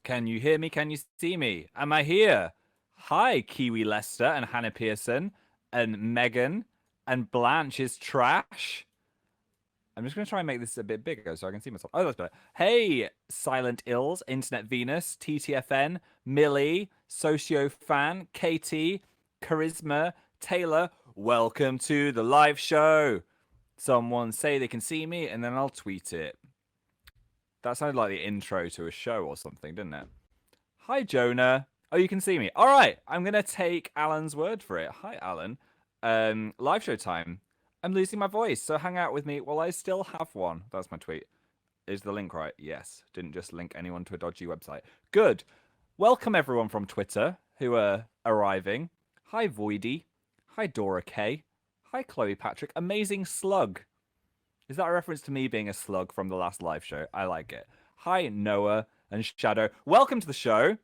Can you hear me? Can you see me? Am I here? Hi, Kiwi Lester and Hannah Pearson and Megan and Blanche is trash. I'm just going to try and make this a bit bigger so I can see myself. Oh, that's better. Hey, Silent Ills, Internet Venus, TTFN, Millie, Socio Fan, KT, Charisma, Taylor. Welcome to the live show. Someone say they can see me and then I'll tweet it. That sounded like the intro to a show or something, didn't it? Hi, Jonah. Oh, you can see me. All right, I'm going to take Alan's word for it. Hi, Alan. Live show time. I'm losing my voice, so hang out with me while I still have one. That's my tweet. Is the link right? Yes. Didn't just link anyone to a dodgy website. Good. Welcome, everyone from Twitter who are arriving. Hi, Voidy. Hi, Dora K. Hi, Chloe Patrick. Amazing Slug. Is that a reference to me being a slug from the last live show? I like it. Hi, Noah and Shadow. Welcome to the show.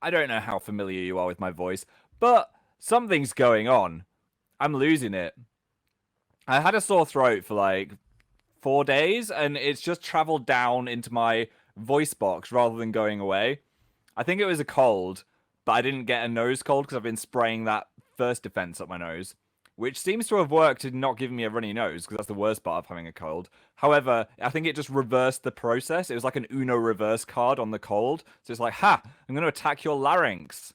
I don't know how familiar you are with my voice, but something's going on. I'm losing it. I had a sore throat for like 4 days, and it's just traveled down into my voice box rather than going away. I think it was a cold, but I didn't get a nose cold because I've been spraying that first defense up my nose, which seems to have worked in not giving me a runny nose, because that's the worst part of having a cold. However, I think it just reversed the process. It was like an Uno reverse card on the cold. So it's like, ha, I'm going to attack your larynx.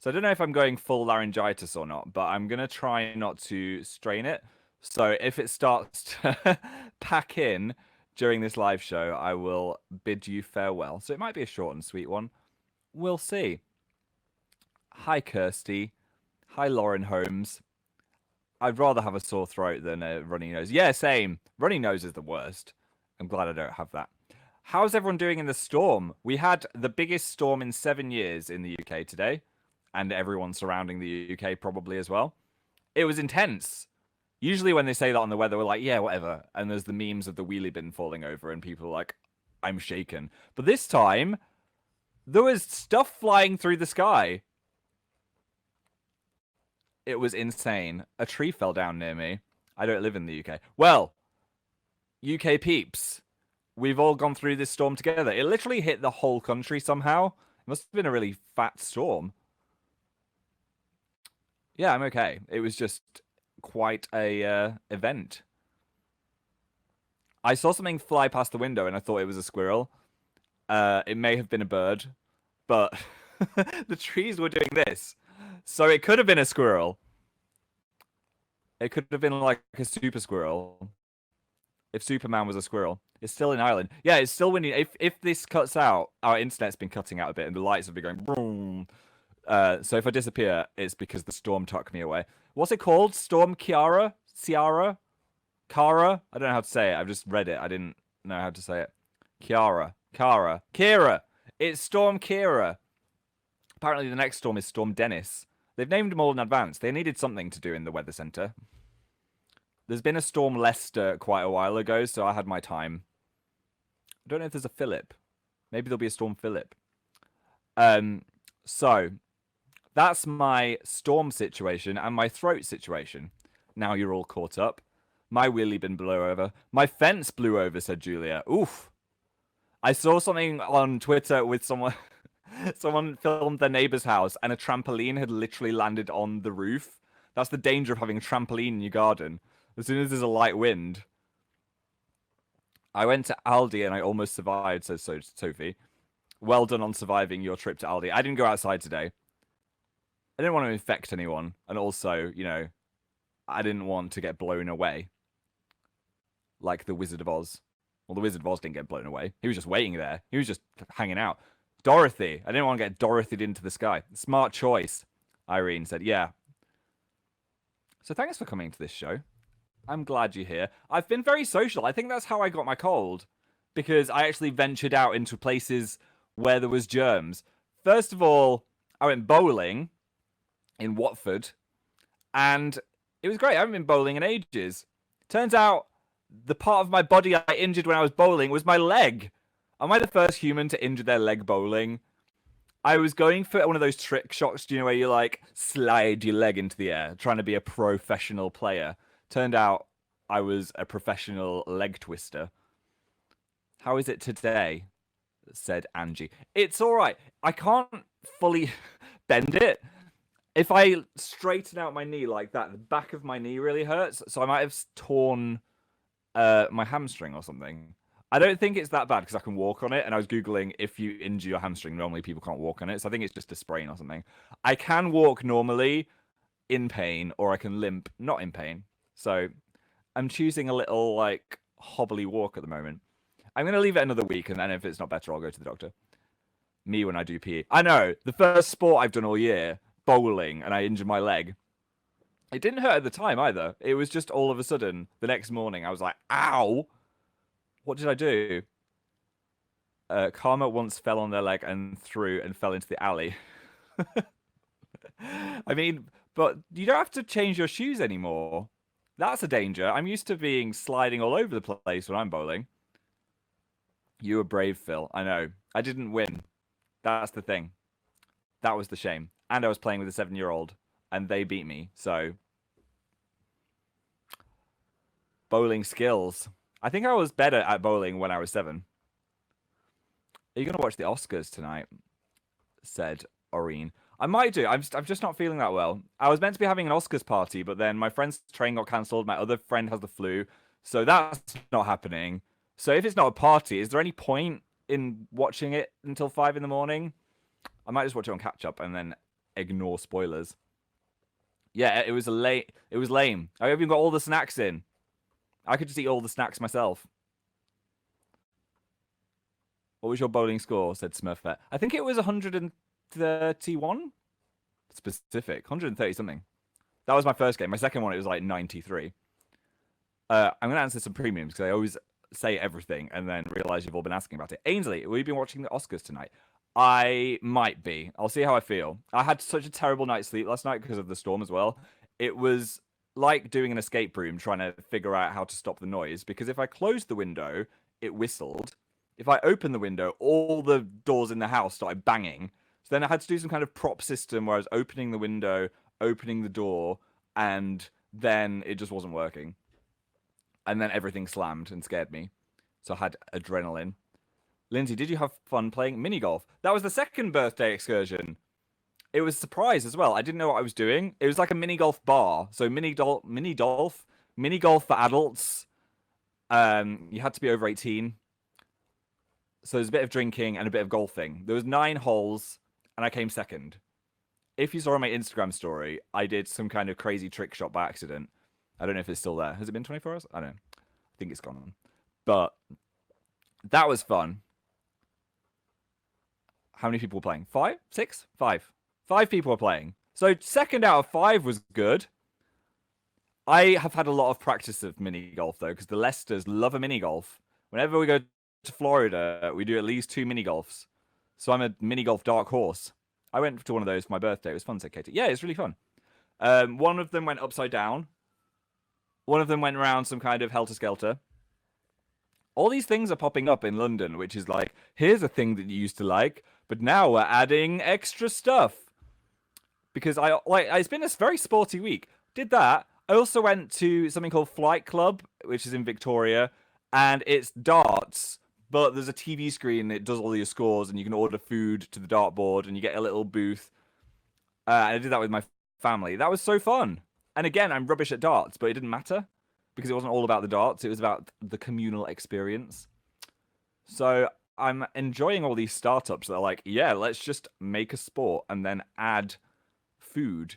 So I don't know if I'm going full laryngitis or not, but I'm going to try not to strain it. So if it starts to pack in during this live show, I will bid you farewell. So it might be a short and sweet one. We'll see. Hi, Kirsty. Hi, Lauren Holmes. I'd rather have a sore throat than a runny nose. Yeah, same. Runny nose is the worst. I'm glad I don't have that. How's everyone doing in the storm? We had the biggest storm in 7 years in the UK today, and everyone surrounding the UK probably as well. It was intense. Usually when they say that on the weather, we're like, yeah, whatever. And there's the memes of the wheelie bin falling over, and people are like, I'm shaken. But this time, there was stuff flying through the sky. It was insane. A tree fell down near me. I don't live in the UK. Well, UK peeps, we've all gone through this storm together. It literally hit the whole country somehow. It must have been a really fat storm. Yeah, I'm okay. It was just quite a event. I saw something fly past the window and I thought it was a squirrel. It may have been a bird, but the trees were doing this. So it could have been a squirrel. It could have been like a super squirrel. If Superman was a squirrel. It's still in Ireland. Yeah, it's still windy. If this cuts out, our internet's been cutting out a bit and the lights have been going boom. So if I disappear, it's because the storm took me away. What's it called? Storm Kiara? Ciara? Kara? I don't know how to say it. I've just read it. I didn't know how to say it. Kiara. Kara. Kira. It's Storm Kira. Apparently the next storm is Storm Dennis. They've named them all in advance. They needed something to do in the weather center. There's been a Storm Leicester quite a while ago, so I had my time. I don't know if there's a Philip. Maybe there'll be a Storm Philip. So that's my storm situation and my throat situation. Now you're all caught up. My wheelie bin blew over. My fence blew over, said Julia. Oof. I saw something on Twitter with someone... Someone filmed their neighbor's house and a trampoline had literally landed on the roof. That's the danger of having a trampoline in your garden. As soon as there's a light wind. I went to Aldi and I almost survived, says Sophie. Well done on surviving your trip to Aldi. I didn't go outside today. I didn't want to infect anyone. And also, you know, I didn't want to get blown away. Like the Wizard of Oz. Well, the Wizard of Oz didn't get blown away. He was just waiting there. He was just hanging out. Dorothy. I didn't want to get Dorothy'd into the sky. Smart choice, Irene said. Yeah. So thanks for coming to this show. I'm glad you're here. I've been very social. I think that's how I got my cold. Because I actually ventured out into places where there was germs. First of all, I went bowling in Watford. And it was great. I haven't been bowling in ages. Turns out the part of my body I injured when I was bowling was my leg. Am I the first human to injure their leg bowling? I was going for one of those trick shots, do you know, where you like slide your leg into the air, trying to be a professional player. Turned out I was a professional leg twister. How is it today? said Angie. It's all right. I can't fully bend it. If I straighten out my knee like that, the back of my knee really hurts. So I might have torn my hamstring or something. I don't think it's that bad because I can walk on it. And I was Googling if you injure your hamstring, normally people can't walk on it. So I think it's just a sprain or something. I can walk normally in pain, or I can limp not in pain. So I'm choosing a little like hobbly walk at the moment. I'm going to leave it another week. And then if it's not better, I'll go to the doctor. Me when I do PE. I know, the first sport I've done all year, bowling, and I injured my leg. It didn't hurt at the time either. It was just all of a sudden, the next morning, I was like, ow! What did I do? Karma once fell on their leg and threw and fell into the alley. I mean, but you don't have to change your shoes anymore. That's a danger. I'm used to being sliding all over the place when I'm bowling. You were brave, Phil. I know. I didn't win. That's the thing. That was the shame. And I was playing with a 7-year-old, and they beat me. So, bowling skills. I think I was better at bowling when I was 7. Are you going to watch the Oscars tonight? Said Oreen. I might do. I'm just not feeling that well. I was meant to be having an Oscars party, but then my friend's train got cancelled. My other friend has the flu. So that's not happening. So if it's not a party, is there any point in watching it until 5 in the morning? I might just watch it on catch up and then ignore spoilers. Yeah, it was late. It was lame. I even got all the snacks in. I could just eat all the snacks myself. What was your bowling score? Said Smurfette. I think it was 131 specific, 130 something. That was my first game. My second one, it was like 93. I'm gonna answer some premiums because I always say everything and then realize you've all been asking about it. Ainsley, will you be watching the Oscars tonight? I might be. I'll see how I feel. I had such a terrible night's sleep last night because of the storm as well. It was like doing an escape room trying to figure out how to stop the noise because if I closed the window, it whistled. If I opened the window, all the doors in the house started banging. So then I had to do some kind of prop system where I was opening the window, opening the door, and then it just wasn't working. And then everything slammed and scared me. So I had adrenaline. Lindsay, did you have fun playing mini golf? That was the second birthday excursion. It was a surprise as well. I didn't know what I was doing. It was like a mini golf bar. So mini golf for adults. You had to be over 18. So there's a bit of drinking and a bit of golfing. There was 9 holes, and I came second. If you saw on my Instagram story, I did some kind of crazy trick shot by accident. I don't know if it's still there. Has it been 24 hours? I don't know. I think it's gone. But that was fun. How many people were playing? 5? 6? 5. 5 people were playing. So second out of 5 was good. I have had a lot of practice of mini golf, though, because the Leicesters love a mini golf. Whenever we go to Florida, we do at least 2 mini golfs. So I'm a mini golf dark horse. I went to one of those for my birthday. It was fun, said Katie. Yeah, it's really fun. One of them went upside down. One of them went around some kind of helter-skelter. All these things are popping up in London, which is like, here's a thing that you used to like, but now we're adding extra stuff. Because it's been a very sporty week. Did that. I also went to something called Flight Club, which is in Victoria, and it's darts, but there's a TV screen that does all your scores, and you can order food to the dartboard, and you get a little booth. I did that with my family. That was so fun. And again, I'm rubbish at darts, but it didn't matter because it wasn't all about the darts. It was about the communal experience. So I'm enjoying all these startups that are like, yeah, let's just make a sport and then add food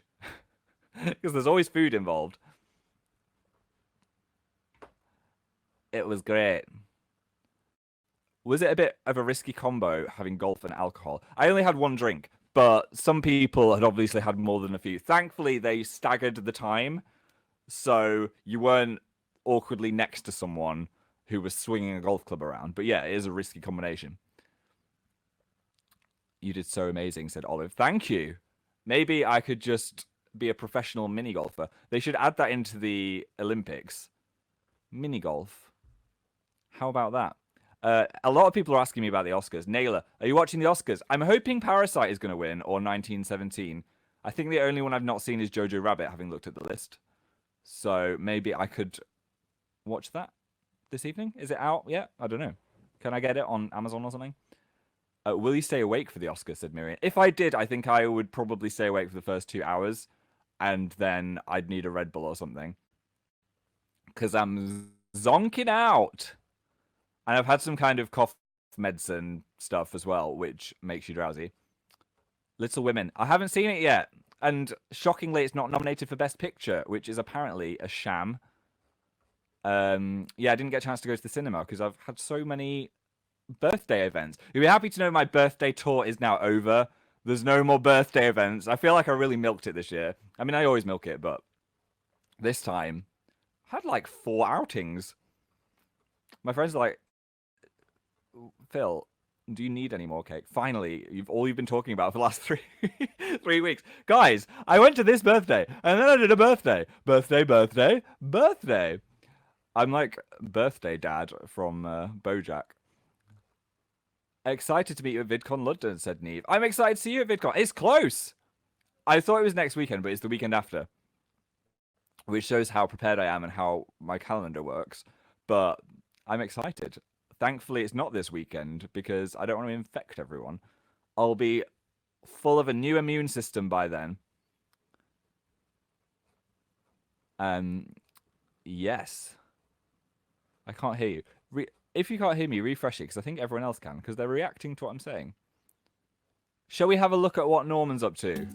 because there's always food involved. It was great. Was it a bit of a risky combo having golf and alcohol? I only had one drink, but some people had obviously had more than a few. Thankfully, they staggered the time, so you weren't awkwardly next to someone who was swinging a golf club around. But yeah, it is a risky combination. You did so amazing, said Olive. Thank you. Maybe I could just be a professional mini golfer. They should add that into the Olympics. Mini golf. How about that? A lot of people are asking me about the Oscars. Naylor, are you watching the Oscars? I'm hoping Parasite is going to win, or 1917. I think the only one I've not seen is Jojo Rabbit, having looked at the list. So maybe I could watch that this evening. Is it out yet? I don't know. Can I get it on Amazon or something? Will you stay awake for the Oscars? Said Miriam. If I did, I think I would probably stay awake for the first 2 hours, and then I'd need a Red Bull or something, because I'm zonking out, and I've had some kind of cough medicine stuff as well, which makes you drowsy. Little Women. I haven't seen it yet, and shockingly, it's not nominated for Best Picture, which is apparently a sham. Yeah, I didn't get a chance to go to the cinema because I've had so many birthday events. You'll be happy to know my birthday tour is now over. There's no more birthday events. I feel like I really milked it this year. I mean, I always milk it, but this time I had like 4 outings. My friends are like, Phil, do you need any more cake? Finally, you've been talking about for the last 3 weeks. Guys, I went to this birthday, and then I did a birthday. Birthday. I'm like birthday dad from BoJack. Excited to meet you at VidCon London, said Neve. I'm excited to see you at VidCon. It's close. I thought it was next weekend, but it's the weekend after, which shows how prepared I am and how my calendar works. But I'm excited. Thankfully, it's not this weekend because I don't want to infect everyone. I'll be full of a new immune system by then. Yes. I can't hear you. If you can't hear me, refresh it, because I think everyone else can, because they're reacting to what I'm saying. Shall we have a look at what Norman's up to?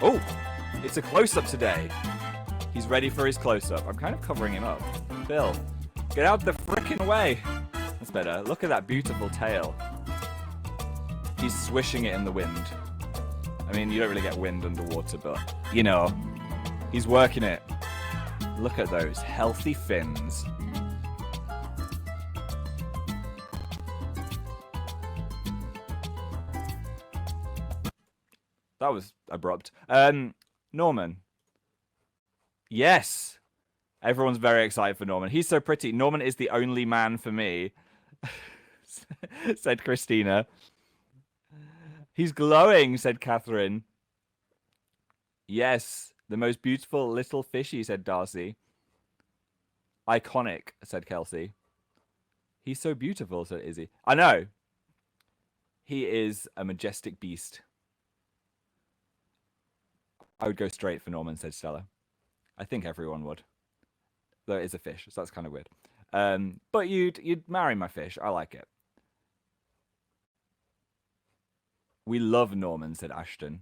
Oh, it's a close-up today. He's ready for his close-up. I'm kind of covering him up. Phil, get out the frickin' way. That's better. Look at that beautiful tail. He's swishing it in the wind. I mean, you don't really get wind underwater, but, you know, he's working it. Look at those healthy fins. That was abrupt. Norman. Yes. Everyone's very excited for Norman. He's so pretty. Norman is the only man for me, said Christina. He's glowing, said Catherine. Yes. The most beautiful little fishy, said Darcy. Iconic, said Kelsey. He's so beautiful, said Izzy. I know. He is a majestic beast. I would go straight for Norman, said Stella. I think everyone would. Though it is a fish, so that's kind of weird. But you'd marry my fish. I like it. We love Norman, said Ashton.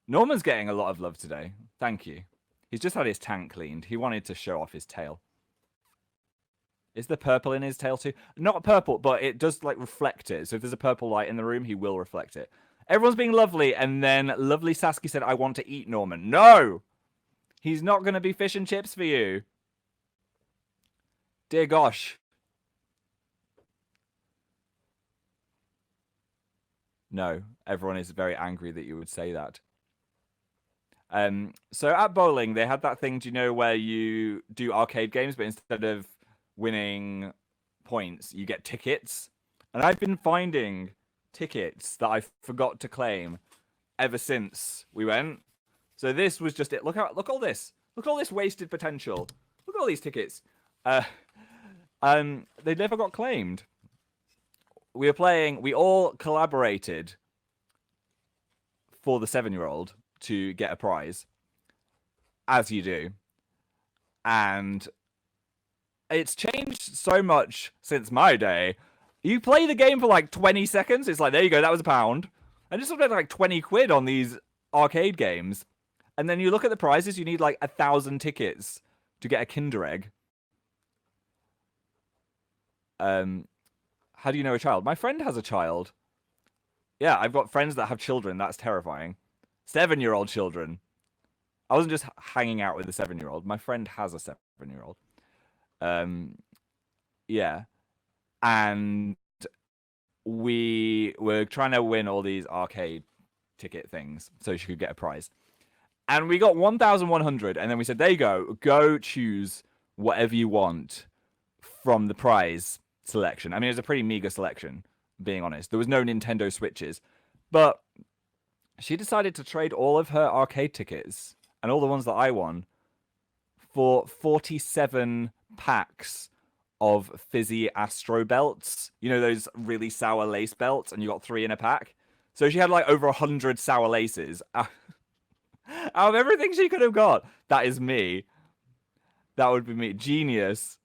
Norman's getting a lot of love today. Thank you. He's just had his tank cleaned. He wanted to show off his tail. Is there purple in his tail too? Not purple, but it does like reflect it. So if there's a purple light in the room, he will reflect it. Everyone's being lovely, and then lovely Saskia said, I want to eat Norman. No! He's not going to be fish and chips for you. Dear gosh. No, everyone is very angry that you would say that. So at bowling, they had that thing, do you know, where you do arcade games, but instead of winning points, you get tickets. And I've been finding tickets that I forgot to claim ever since we went. So this was just it. Look all this. Look at all this wasted potential. Look at all these tickets. They never got claimed. We all collaborated for the 7-year-old to get a prize, as you do. And it's changed so much since my day. You play the game for like 20 seconds, it's like, there you go, that was £1. And just spend like 20 quid on these arcade games. And then you look at the prizes, you need like 1,000 tickets to get a Kinder Egg. How do you know a child? My friend has a child. Yeah, I've got friends that have children. That's terrifying. 7-year-old children. I wasn't just hanging out with a 7-year-old. My friend has a 7-year-old. Yeah. And we were trying to win all these arcade ticket things so she could get a prize. And we got 1,100. And then we said, there you go. Go choose whatever you want from the prize selection. I mean, it was a pretty meager selection, being honest. There was no Nintendo Switches. But she decided to trade all of her arcade tickets and all the ones that I won for 47 packs of fizzy Astro belts. You know, those really sour lace belts, and you got 3 in a pack. So she had like over 100 sour laces out of everything she could have got. That is me. That would be me. Genius.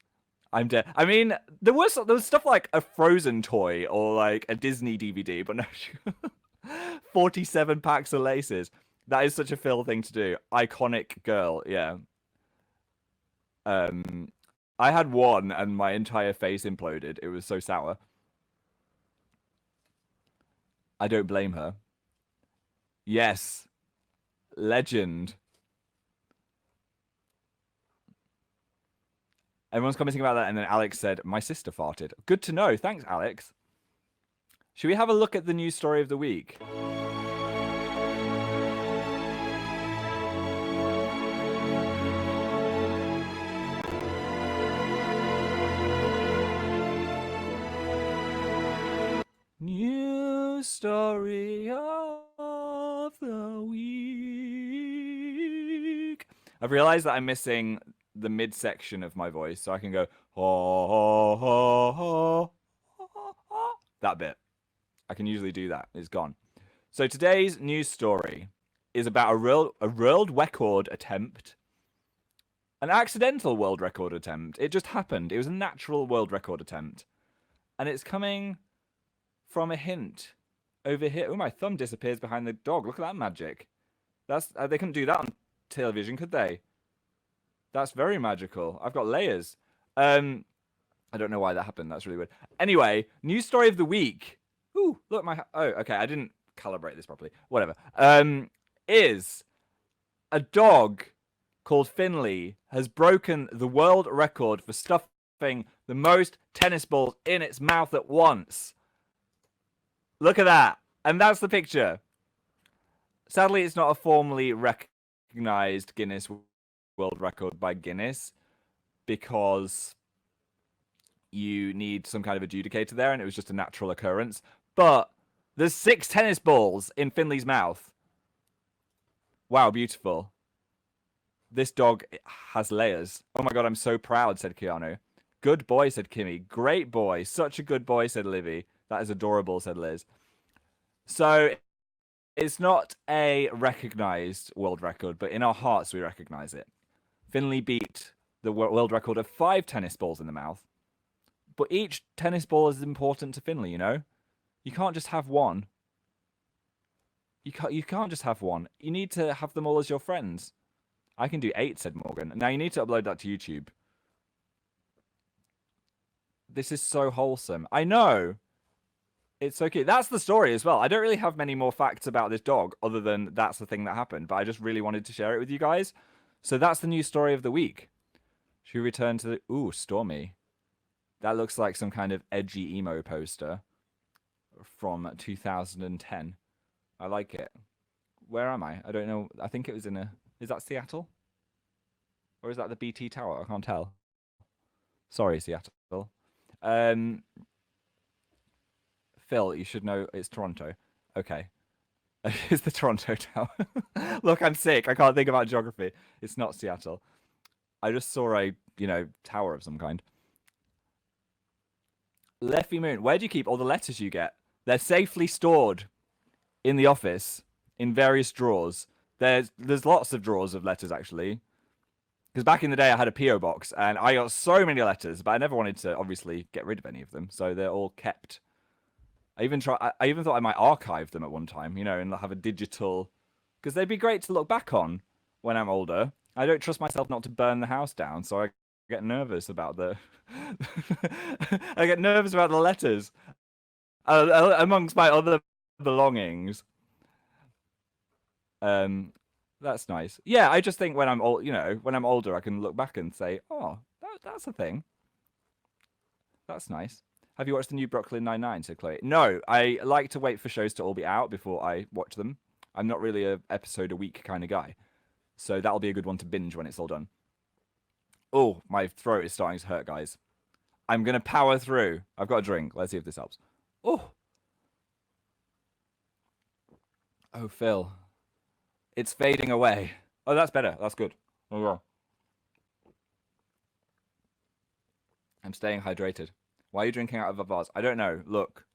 I'm dead. I mean, there was stuff like a Frozen toy or like a Disney DVD, but no, 47 packs of laces. That is such a Phil thing to do. Iconic girl, yeah. Um, I had one and my entire face imploded. It was so sour. I don't blame her. Yes, legend. Everyone's commenting about that, and then Alex said, "My sister farted." Good to know. Thanks, Alex. Should we have a look at the news story of the week? News story of the week. I've realized that I'm missing the midsection of my voice, so I can go ho ho ho ho, ho, ho. That bit. I can usually do that. It's gone. So today's news story is about a world record attempt. An accidental world record attempt. It just happened. It was a natural world record attempt. And it's coming from a hint over here. Oh, my thumb disappears behind the dog. Look at that magic. That's they couldn't do that on television, could they? That's very magical. I've got layers. I don't know why that happened. That's really weird. Anyway, news story of the week. Ooh, look my. Oh, okay. I didn't calibrate this properly. Whatever. Is a dog called Finley has broken the world record for stuffing the most tennis balls in its mouth at once. Look at that. And that's the picture. Sadly, it's not a formally recognized Guinness World Record by Guinness because you need some kind of adjudicator there, and it was just a natural occurrence. But there's 6 tennis balls in Finley's mouth. Wow, beautiful. This dog has layers. Oh my god, I'm so proud, said Keanu. Good boy, said Kimmy. Great boy. Such a good boy, said Livy. That is adorable, said Liz. So it's not a recognized world record, but in our hearts we recognize it. Finley beat the world record of 5 tennis balls in the mouth. But each tennis ball is important to Finley, you know? You can't just have one. You can't just have one. You need to have them all as your friends. I can do 8, said Morgan. Now you need to upload that to YouTube. This is so wholesome. I know. It's so cute. That's the story as well. I don't really have many more facts about this dog other than that's the thing that happened, but I just really wanted to share it with you guys. So that's the news story of the week. Should we return to the... Ooh, Stormy. That looks like some kind of edgy emo poster from 2010. I like it. Where am I? I don't know. I think it was in a... Is that Seattle? Or is that the BT Tower? I can't tell. Sorry, Seattle. Phil, you should know it's Toronto. Okay. It's the Toronto Tower. Look, I'm sick. I can't think about geography. It's not Seattle. I just saw a, tower of some kind. Leffy Moon, where do you keep all the letters you get? They're safely stored in the office in various drawers. There's lots of drawers of letters, actually. Because back in the day, I had a P.O. box, and I got so many letters, but I never wanted to, obviously, get rid of any of them. So they're all kept. I even thought I might archive them at one time, and have a digital, because they'd be great to look back on when I'm older. I don't trust myself not to burn the house down, so I get nervous about the. I get nervous about the letters, amongst my other belongings. That's nice. Yeah, I just think when I'm old, when I'm older, I can look back and say, "Oh, that's a thing. That's nice." Have you watched the new Brooklyn Nine-Nine, said Chloe? No, I like to wait for shows to all be out before I watch them. I'm not really a episode a week kind of guy. So that'll be a good one to binge when it's all done. Oh, my throat is starting to hurt, guys. I'm going to power through. I've got a drink. Let's see if this helps. Oh. Oh, Phil. It's fading away. Oh, that's better. That's good. Oh, yeah. I'm staying hydrated. Why are you drinking out of a vase? I don't know. Look,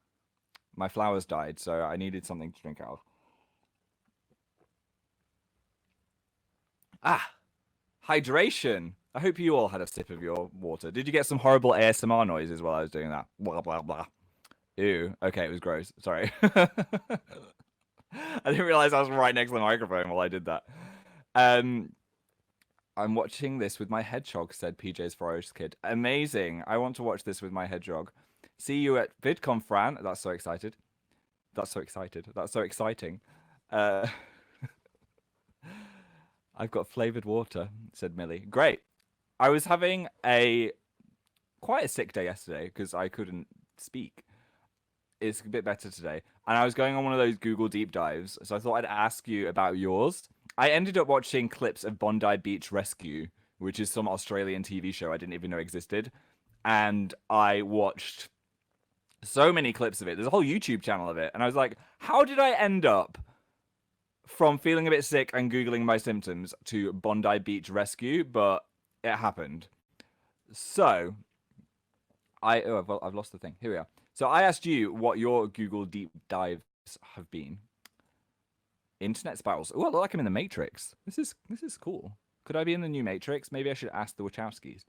my flowers died, so I needed something to drink out of. Ah, hydration. I hope you all had a sip of your water. Did you get some horrible ASMR noises while I was doing that? Blah, blah, blah. Ew. Okay, it was gross. Sorry. I didn't realize I was right next to the microphone while I did that. Um, I'm watching this with my hedgehog, said PJ's Forest Kid. Amazing. I want to watch this with my hedgehog. See you at VidCon, Fran. That's so excited. That's so excited. That's so exciting. Uh, I've got flavored water, said Millie. Great. I was having quite a sick day yesterday because I couldn't speak. It's a bit better today. And I was going on one of those Google deep dives, so I thought I'd ask you about yours. I ended up watching clips of Bondi Beach Rescue, which is some Australian TV show I didn't even know existed. And I watched so many clips of it. There's a whole YouTube channel of it. And I was like, how did I end up from feeling a bit sick and Googling my symptoms to Bondi Beach Rescue? But it happened. So I've lost the thing. Here we are. So I asked you what your Google deep dives have been. Internet spirals. Oh, I look like I'm in the Matrix. This is cool. Could I be in the new Matrix? Maybe I should ask the Wachowskis.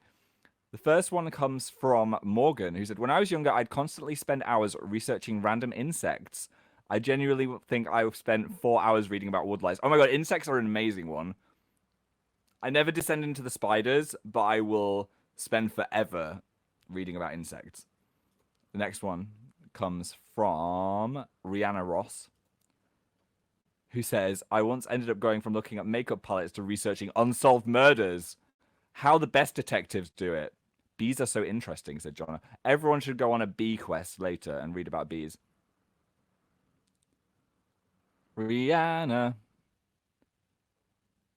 The first one comes from Morgan, who said, when I was younger, I'd constantly spend hours researching random insects. I genuinely think I spent 4 hours reading about woodlice. Oh my god, insects are an amazing one. I never descend into the spiders, but I will spend forever reading about insects. The next one comes from Rihanna Ross, who says, I once ended up going from looking at makeup palettes to researching unsolved murders. How the best detectives do it. Bees are so interesting, said Jonna. Everyone should go on a bee quest later and read about bees. Rihanna.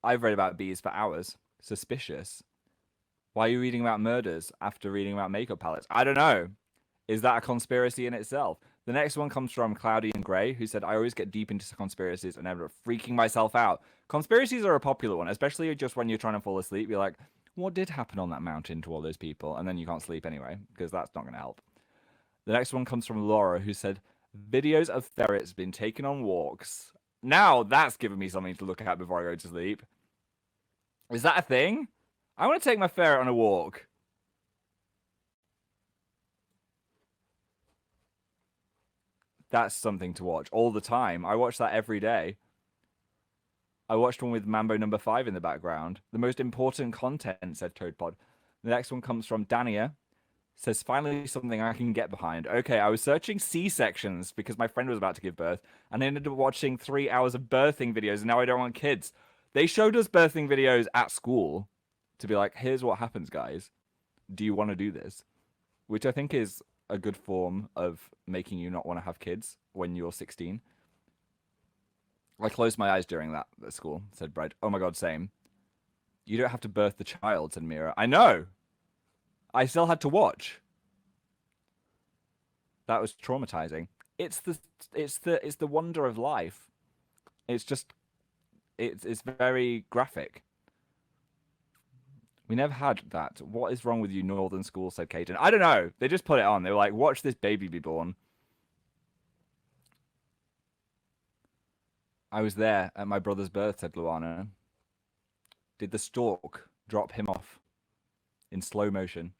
I've read about bees for hours. Suspicious. Why are you reading about murders after reading about makeup palettes? I don't know. Is that a conspiracy in itself? The next one comes from Cloudy and Grey, who said, I always get deep into conspiracies and end up freaking myself out. Conspiracies are a popular one, especially just when you're trying to fall asleep. You're like, what did happen on that mountain to all those people? And then you can't sleep anyway, because that's not going to help. The next one comes from Laura, who said, videos of ferrets being taken on walks. Now that's given me something to look at before I go to sleep. Is that a thing? I want to take my ferret on a walk. That's something to watch all the time. I watch that every day. I watched one with Mambo number 5 in the background. The most important content, said ToadPod. The next one comes from Dania. Says, finally something I can get behind. Okay, I was searching C-sections because my friend was about to give birth, and I ended up watching 3 hours of birthing videos, and now I don't want kids. They showed us birthing videos at school to be like, here's what happens, guys. Do you want to do this? Which I think is a good form of making you not want to have kids when you're 16. I closed my eyes during that at school, said Brad. Oh my god, same. You don't have to birth the child, said Mira. I know. I still had to watch. That was traumatizing. It's the wonder of life. It's just it's very graphic. We never had that. What is wrong with you, Northern School, said Caden. I don't know. They just put it on. They were like, watch this baby be born. I was there at my brother's birth, said Luana. Did the stork drop him off in slow motion?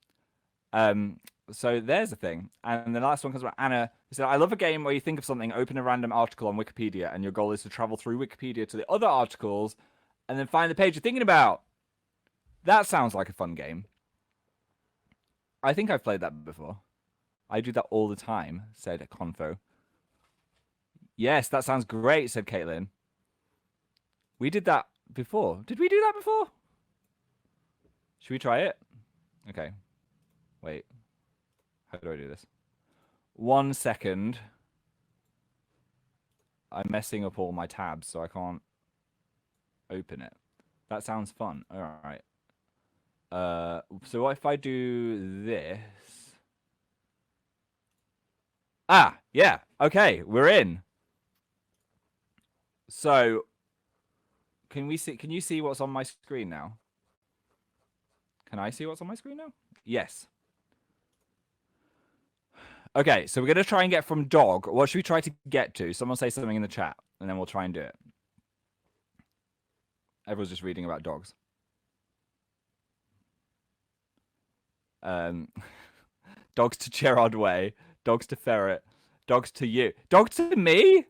So there's a thing. And the last one comes from Anna, who said, I love a game where you think of something, open a random article on Wikipedia, and your goal is to travel through Wikipedia to the other articles, and then find the page you're thinking about. That sounds like a fun game. I think I've played that before. I do that all the time, said Confo. Yes, that sounds great, said Caitlin. We did that before. Did we do that before? Should we try it? Okay. Wait. How do I do this? 1 second. I'm messing up all my tabs, so I can't open it. That sounds fun. All right. So what if I do this? Ah, yeah. Okay, we're in. So, can you see what's on my screen now? Can I see what's on my screen now? Yes. Okay, so we're gonna try and get from dog. What should we try to get to? Someone say something in the chat, and then we'll try and do it. Everyone's just reading about dogs. Um, dogs to Gerard Way, dogs to Ferret, dogs to you, dogs to me.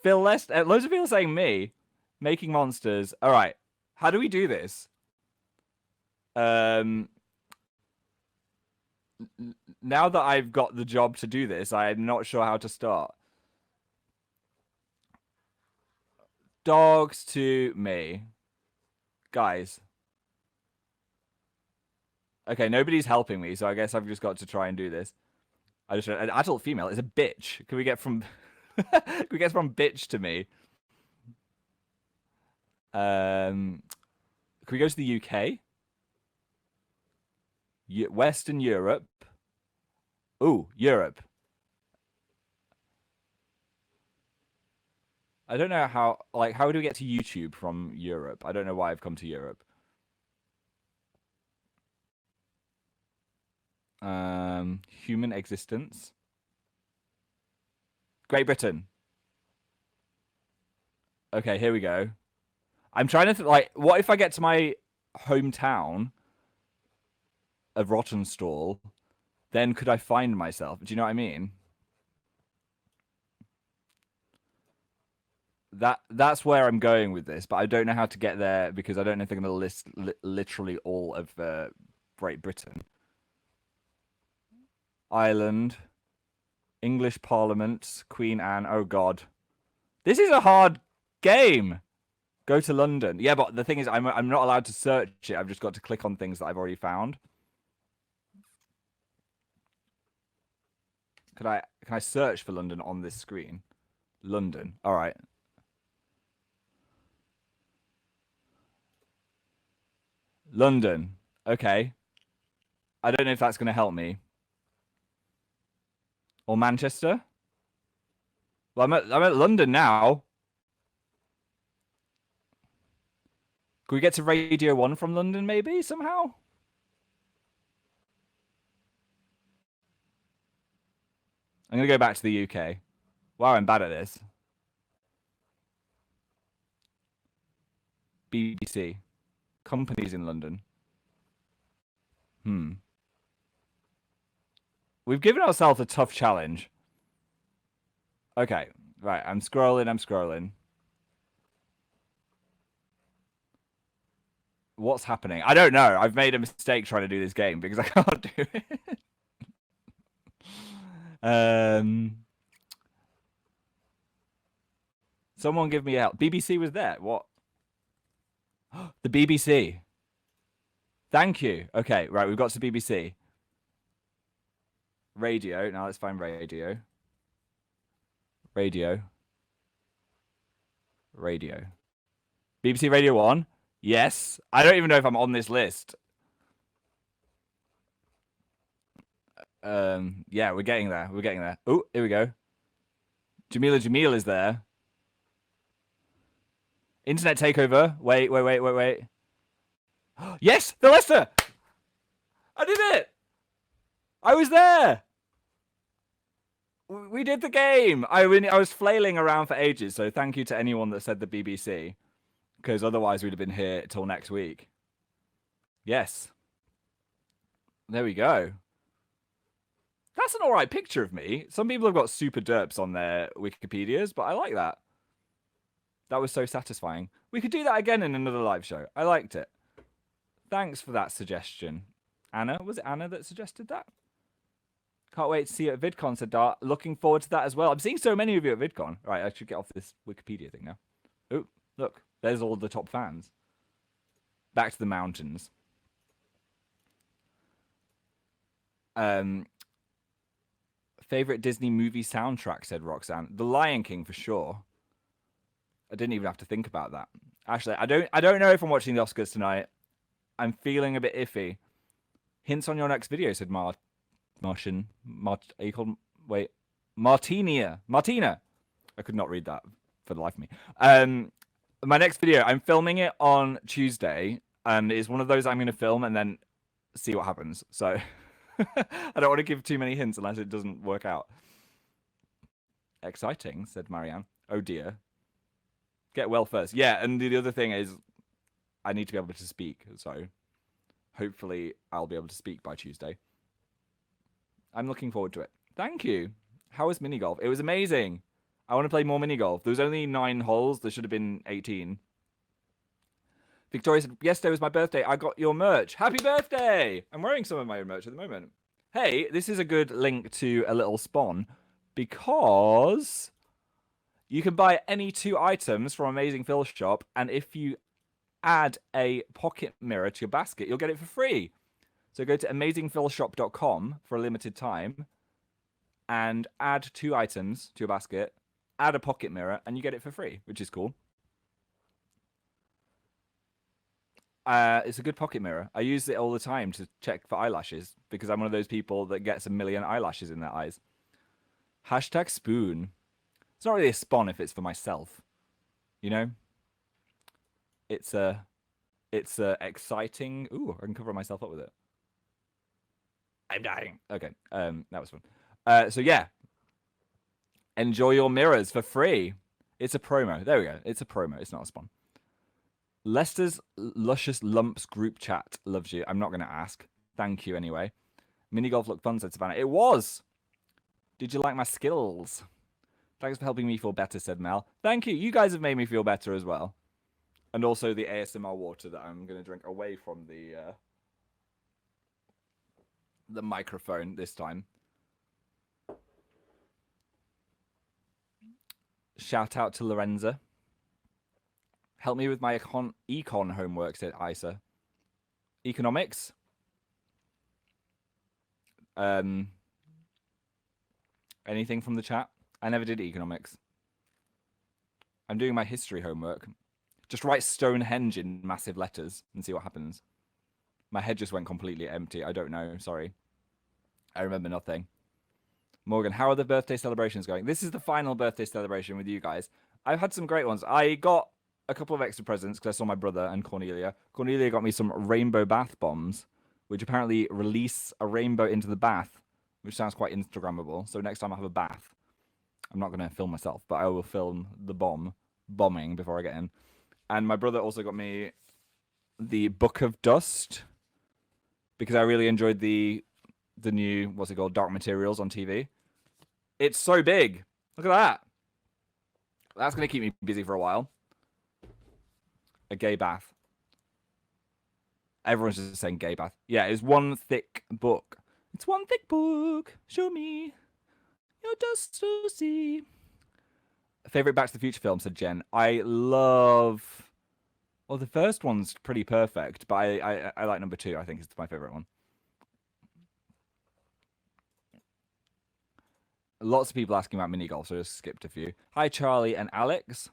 Phil Lester. Loads of people saying me. Making monsters. All right, how do we do this? Now that I've got the job to do this, I'm not sure how to start. Dogs to me. Guys. Okay, nobody's helping me, so I guess I've just got to try and do this. An adult female is a bitch. Can we get from can we get from bitch to me? Can we go to the UK? Western Europe. Ooh, Europe. I don't know how do we get to YouTube from Europe? I don't know why I've come to Europe. Human existence. Great Britain. Okay, here we go. I'm trying to what if I get to my hometown of Rottenstall? Then could I find myself? Do you know what I mean? That's where I'm going with this, but I don't know how to get there because I don't know if they're going to list literally all of Great Britain. Ireland, English Parliament, Queen Anne. Oh God, this is a hard game. Go to London. Yeah, but the thing is, I'm not allowed to search it. I've just got to click on things that I've already found. Can I search for London on this screen? London. All right. London. Okay. I don't know if that's going to help me. Or Manchester. Well, I'm at London now. Can we get to Radio 1 from London, maybe, somehow? I'm going to go back to the UK. Wow, I'm bad at this. BBC. Companies in London. We've given ourselves a tough challenge. Okay, right. I'm scrolling. What's happening? I don't know. I've made a mistake trying to do this game because I can't do it. Someone give me help. BBC was there. What? The BBC. Thank you. Okay, right. We've got to BBC. Radio. Now let's find radio. Radio. BBC Radio 1. Yes. I don't even know if I'm on this list. Yeah, we're getting there. Oh, here we go. Jamila Jamil is there. Internet takeover. Wait. Yes, the Leicester. I did it. I was there. We did the game. I was flailing around for ages, so thank you to anyone that said the BBC, because otherwise we'd have been here till next week. Yes. There we go. That's an all right picture of me. Some people have got super derps on their Wikipedias, but I like that. That was so satisfying. We could do that again in another live show. I liked it. Thanks for that suggestion. Anna, was it Anna that suggested that? Can't wait to see you at VidCon, said Dart. Looking forward to that as well. I'm seeing so many of you at VidCon. Right, I should get off this Wikipedia thing now. Oh, look. There's all the top fans. Back to the mountains. Favorite Disney movie soundtrack, said Roxanne. The Lion King for sure. I didn't even have to think about that. Actually, I don't know if I'm watching the Oscars tonight. I'm feeling a bit iffy. Hints on your next video, said Martian. Are you called? Wait. Martina. I could not read that for the life of me. My next video, I'm filming it on Tuesday, and it's one of those I'm going to film and then see what happens. So I don't want to give too many hints unless it doesn't work out. Exciting, said Marianne. Oh dear. Get well first. Yeah, and the other thing is I need to be able to speak, so hopefully I'll be able to speak by Tuesday. I'm looking forward to it. Thank you. How was mini golf? It was amazing. I want to play more mini golf. There was only 9 holes. There should have been 18. Victoria said, yesterday was my birthday. I got your merch. Happy birthday! I'm wearing some of my own merch at the moment. Hey, this is a good link to a little spawn because you can buy any 2 items from Amazing Phil shop, and if you add a pocket mirror to your basket, you'll get it for free. So go to amazingphilshop.com for a limited time and add 2 items to your basket, add a pocket mirror, and you get it for free, which is cool. It's a good pocket mirror. I use it all the time to check for eyelashes because I'm one of those people that gets a million eyelashes in their eyes. Hashtag spoon. It's not really a spawn if it's for myself, you know? It's exciting. Ooh, I can cover myself up with it. I'm dying. Okay, that was fun. So yeah, enjoy your mirrors for free. It's a promo. There we go. It's a promo. It's not a spawn. Lester's Luscious Lumps group chat loves you. I'm not going to ask. Thank you anyway. Mini golf looked fun, said Savannah. It was. Did you like my skills? Thanks for helping me feel better, said Mel. Thank you. You guys have made me feel better as well. And also the ASMR water that I'm going to drink away from the microphone this time. Shout out to Lorenza. Help me with my econ homework, said Isa. Economics? Anything from the chat? I never did economics. I'm doing my history homework. Just write Stonehenge in massive letters and see what happens. My head just went completely empty. I don't know. Sorry. I remember nothing. Morgan, how are the birthday celebrations going? This is the final birthday celebration with you guys. I've had some great ones. I got a couple of extra presents because I saw my brother and Cornelia. Cornelia got me some rainbow bath bombs, which apparently release a rainbow into the bath, which sounds quite Instagrammable. So next time I have a bath, I'm not going to film myself, but I will film the bombing before I get in. And my brother also got me the Book of Dust because I really enjoyed the new, what's it called, Dark Materials on TV. It's so big. Look at that. That's going to keep me busy for a while. A gay bath. Everyone's just saying gay bath. Yeah, it's one thick book. It's one thick book. Show me your dust to see. Favorite Back to the Future film, said Jen. I love... Well, the first one's pretty perfect, but I like number 2. I think it's my favorite one. Lots of people asking about mini golf, so I just skipped a few. Hi, Charlie and Alex.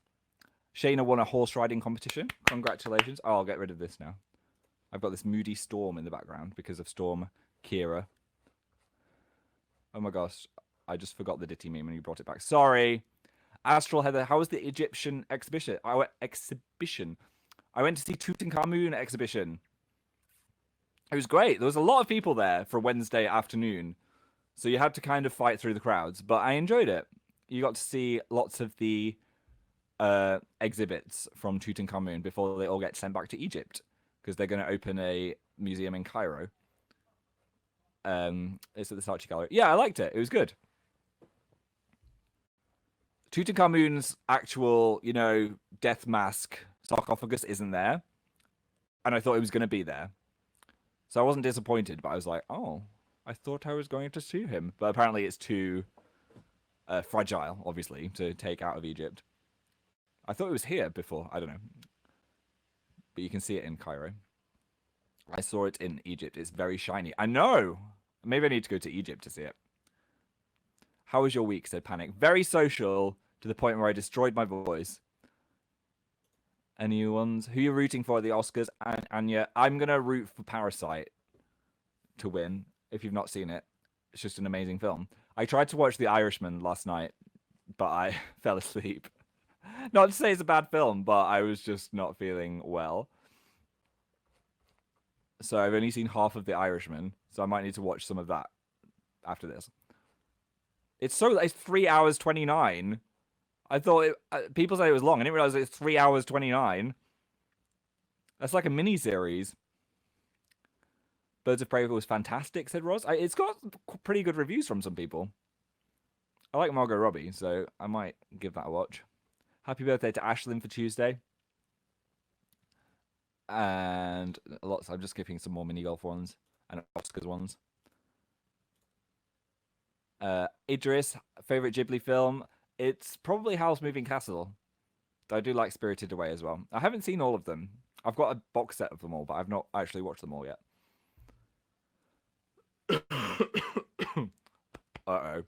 Shayna won a horse riding competition. Congratulations. Oh, I'll get rid of this now. I've got this moody Storm in the background because of Storm Kira. Oh my gosh. I just forgot the Ditty meme and you brought it back. Sorry. Astral Heather, how was the Egyptian exhibition? I went to see Tutankhamun exhibition. It was great. There was a lot of people there for Wednesday afternoon. So you had to kind of fight through the crowds, but I enjoyed it. You got to see lots of the exhibits from Tutankhamun before they all get sent back to Egypt because they're going to open a museum in Cairo. It's at the Saatchi Gallery. Yeah, I liked it. It was good. Tutankhamun's actual, death mask sarcophagus isn't there. And I thought it was going to be there. So I wasn't disappointed, but I was like, oh, I thought I was going to see him. But apparently it's too fragile, obviously, to take out of Egypt. I thought it was here before. I don't know. But you can see it in Cairo. I saw it in Egypt. It's very shiny. I know! Maybe I need to go to Egypt to see it. How was your week, said Panic. Very social, to the point where I destroyed my voice. Any ones? Who are you rooting for at the Oscars? Anya, I'm going to root for Parasite to win, if you've not seen it. It's just an amazing film. I tried to watch The Irishman last night, but I fell asleep. Not to say it's a bad film, but I was just not feeling well. So I've only seen half of The Irishman, so I might need to watch some of that after this. It's 3 hours 29. I thought people said it was long. I didn't realize it's 3 hours 29. That's like a mini series. Birds of Prey was fantastic, said Ross. It's got pretty good reviews from some people. I like Margot Robbie, so I might give that a watch. Happy birthday to Ashlyn for Tuesday. And lots. I'm just skipping some more mini golf ones and Oscars ones. Idris, favorite Ghibli film? It's probably Howl's Moving Castle. I do like Spirited Away as well. I haven't seen all of them. I've got a box set of them all, but I've not actually watched them all yet. Uh-oh.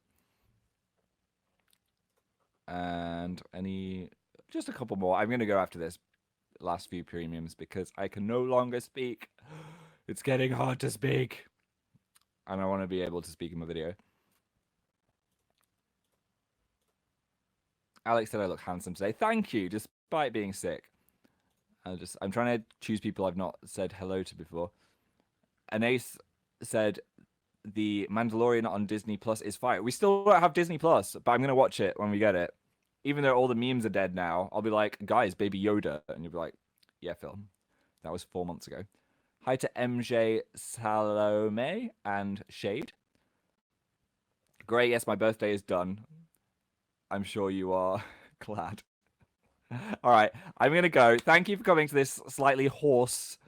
And just a couple more. I'm going to go after this last few premiums because I can no longer speak. It's getting hard to speak. And I want to be able to speak in my video. Alex said I look handsome today. Thank you, despite being sick. I'm trying to choose people I've not said hello to before. Anase said the Mandalorian on Disney Plus is fire. We still don't have Disney Plus, but I'm gonna watch it when we get it. Even though all the memes are dead now, I'll be like, guys, Baby Yoda, and you'll be like, yeah, Phil, that was 4 months ago. Hi to MJ Salome and Shade. Great, yes, my birthday is done. I'm sure you are glad. All right, I'm gonna go. Thank you for coming to this slightly hoarse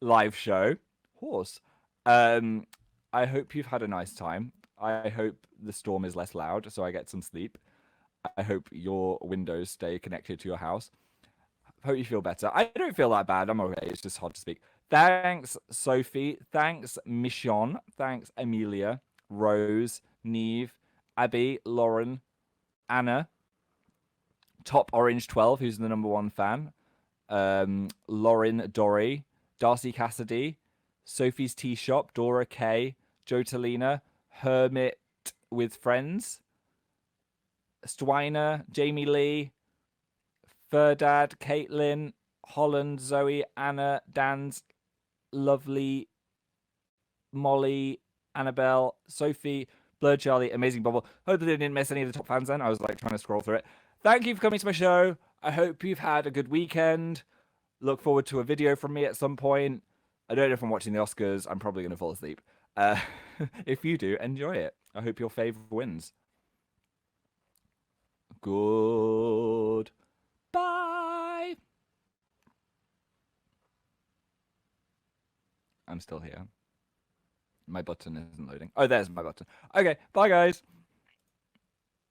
live show. Hoarse. I hope you've had a nice time. I hope the storm is less loud, so I get some sleep. I hope your windows stay connected to your house. Hope you feel better. I don't feel that bad. I'm okay. It's just hard to speak. Thanks, Sophie. Thanks, Michonne. Thanks, Amelia, Rose, Neve, Abby, Lauren, Anna, Top Orange 12, who's the #1 fan. Lauren Dory, Darcy Cassidy, Sophie's Tea Shop, Dora K, Joe Talina, Hermit with Friends, Stweiner, Jamie Lee, Ferdad, Caitlin, Holland, Zoe, Anna, Dan's, Lovely, Molly, Annabelle, Sophie, Blur Charlie, Amazing Bubble. Hope that I didn't miss any of the top fans then. I was like trying to scroll through it. Thank you for coming to my show. I hope you've had a good weekend. Look forward to a video from me at some point. I don't know if I'm watching the Oscars. I'm probably going to fall asleep. If you do, enjoy it. I hope your favorite wins. Good. Bye. I'm still here. My button isn't loading. Oh, there's my button. Okay, bye, guys.